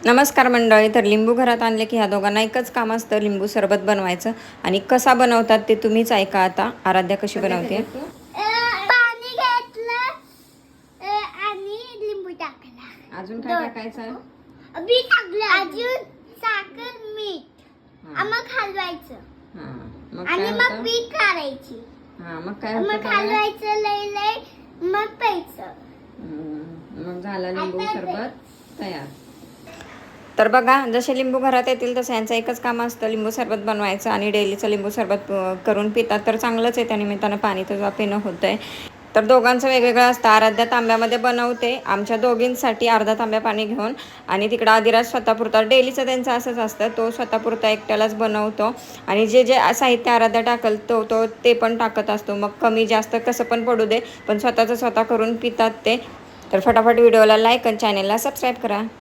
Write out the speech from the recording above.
नमस्कार मंडळी. तर लिंबू घरात आणले की ह्या दोघांना एकच काम असतं, लिंबू सरबत बनवायचं. आणि कसा बनवतात ते तुम्हीच ऐका आता. आराध्या कशी बनवते. पाणी घेतलं आणि लिंबू टाकला. अजून काय टाकायचं? बी टाकलं. अजून साखर, मीठ. मग हलवायचं. आणि मग पीठ काढायची. मग काय मग हलवायचं लय मग प्यायचं. मग झालं लिंबू सरबत तयार. तर बघा, जसे लिंबू घरात येतील तसं यांचं एकच काम असतं, लिंबू सरबत बनवायचं. आणि डेलीचं लिंबू सरबत करून पितात तर चांगलंच आहे, त्यानिमित्तानं पाणी तर पिणं होतं आहे. तर दोघांचं वेगवेगळं असतं. आराध्या तांब्यामध्ये बनवते आमच्या दोघींसाठी अर्धा तांब्या पाणी घेऊन. आणि तिकडं आदिराज स्वतःपुरता, डेलीचं त्यांचं असंच असतं, तो स्वतःपुरता एकट्यालाच बनवतो. आणि जे जे साहित्य आराध्या टाकल तो ते पण टाकत असतो. मग कमी जास्त कसं पण पडू दे, पण स्वतःचं स्वतः करून पितात ते. तर फटाफट व्हिडिओला लाईक आणि चॅनेलला सबस्क्राईब करा.